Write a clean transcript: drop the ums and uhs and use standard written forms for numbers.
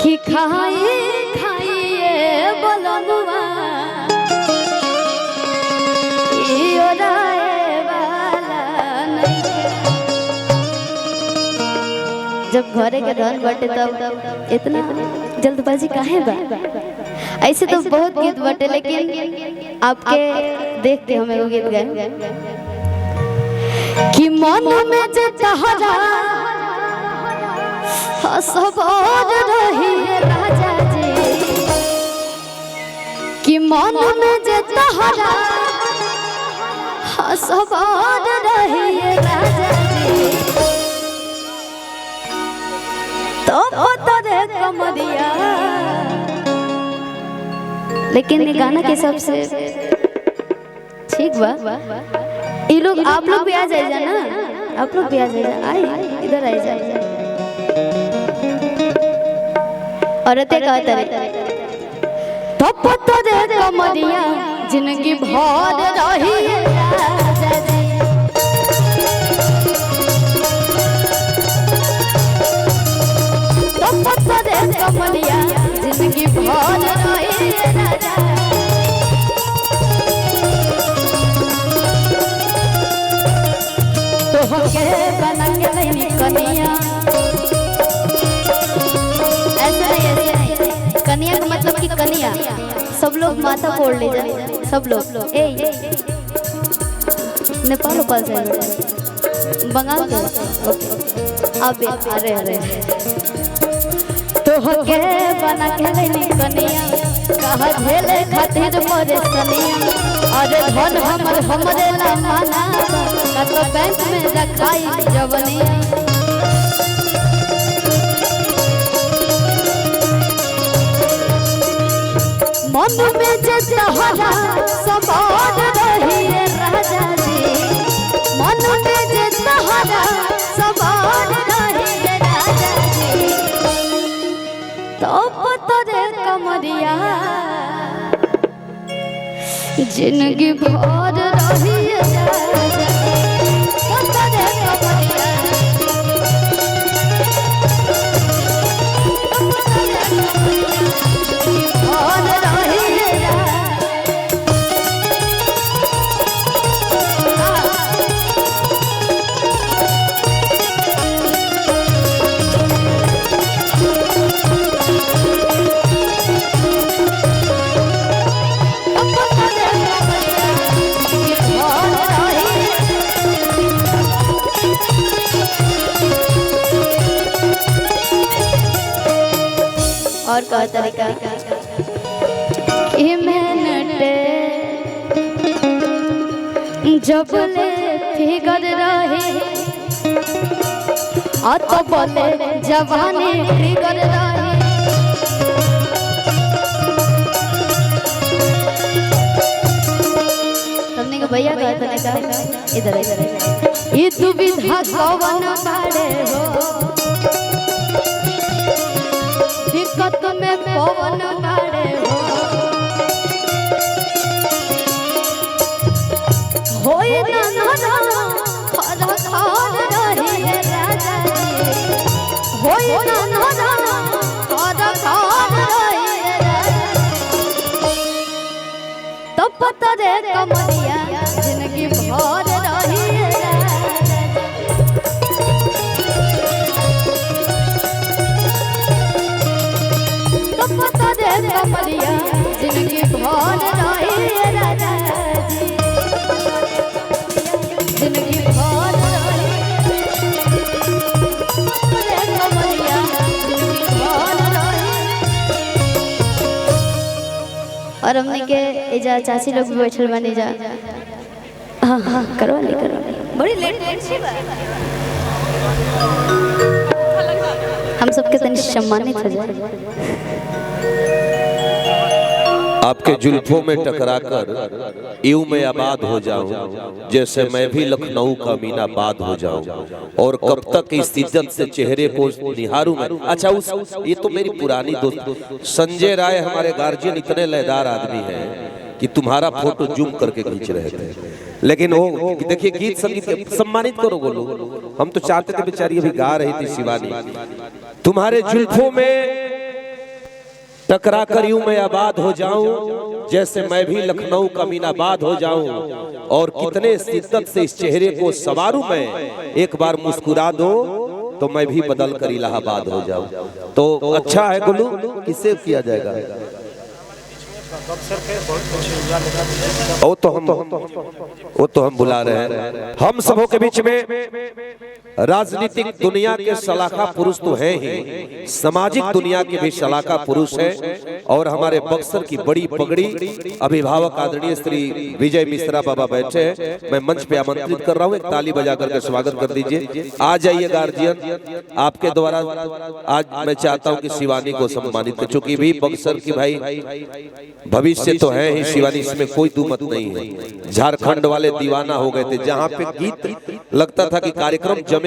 कि खाइए खाइए बोलनुआ जब घरे के धन बटे तब इतना जल्दबाजी काहे बा। ऐसे तो बहुत गीत बटे लेकिन आपके देख के हमें वो गीत गाए कि मन में जे तहरा हसबाद रही राजा जी कि मन में जे तहरा हसबाद रही राजा जी तो तेरे कमरिया। लेकिन ये गाना के हिसाब से ठीक बा। ये लोग आप लोग भी आ जाइए ना, आप लोग भी आ जाइए, आई इधर आ जाइए। औरतें कहते हैं तो तेरे कमरिया जिंदगी भर रही राजा जी कमलिया जिंदगी भर रही राजा। तो होके बना के नहीं कनिया, ऐसे नहीं कनिया का मतलब कि कनिया सब लोग माथा फोड़ ले जाए, सब लोग ए नेपाल से बंगाल के अब अरे तो होके बना के नहीं कनिया कहा झेले खातिर मोरे सनिया। अरे धन हमरे ला माना का तो बैंक में रखाई जवनिया। मन में जे तहरा सबाद रही राजा जी मन में जे तहरा सबाद रही राजा जी तो तेरे कमरिया जिंदगी भर रही राजा तो तेरे कमरिया भर रही राजा। और का तरीका कि मैंने जब ले फिगर रहे तो बोले जवानी फिगर रहे तुमने का भैया का तरीका इधर इधर ये तू विधा कवन बाड़े हो दिक्कत में पवन बाड़े हो ना खर खर रही राजा जी होई ना खर खर रही तो पता रे कमरिया जिंदगी भर रही कमरिया जिंदगी भर रही राजा जी जिंदगी भर रही कमरिया जिंदगी भर रही। और हमने के एजा चाची लोग भी बैठल बने जा। हाँ हाँ करवा ली बड़ी लेट सी हम सबके तनी सम्मानित हो जाए। आपके जुल्फों में टकराकर यूं मैं आबाद हो जाऊं जैसे मैं भी लखनऊ का मीनाबाद हो जाऊं और कब तक इस इज्जत से चेहरे को निहारूं मैं। अच्छा ये तो मेरी पुरानी दोस्त संजय राय हमारे गार्जियन इतने लयदार आदमी हैं कि तुम्हारा फोटो जूम करके खींच रहे थे, लेकिन वो देखिए गीत संगीत सम्मानित करो बोलो। हम तो चाहते थे बेचारी अभी गा रही थी शिवानी। तुम्हारे जुल्फों में टकरा कर यूं मैं आबाद हो जाऊं जैसे मैं भी लखनऊ का मीनाबाद हो जाऊं, और कितने शिद्दत से इस चेहरे को संवारूं मैं, एक बार मुस्कुरा दो तो मैं भी बदल कर इलाहाबाद हो जाऊं। तो अच्छा है गुल्लू, किससे किया जाएगा? वो तो हम बुला रहे हैं। हम सबों के बीच में राजनीतिक दुनिया के सलाखा पुरुष तो हैं ही, सामाजिक दुनिया के भी सलाखा पुरुष हैं, और हमारे बक्सर की बड़ी पगड़ी अभिभावक आदरणीय श्री विजय मिश्रा बाबा बैठे हैं। मैं मंच पे आमंत्रित कर रहा हूँ, एक ताली बजा करके स्वागत कर दीजिए। आ जाइए गार्जियन, आपके द्वारा आज मैं चाहता हूँ कि शिवानी को सम्मानित कर, चूंकि भी बक्सर की भाई भविष्य तो है ही शिवानी, इसमें कोई दुमत नहीं है। झारखंड वाले दीवाना हो गए थे, जहाँ पे गीत लगता था कि कार्यक्रम जमे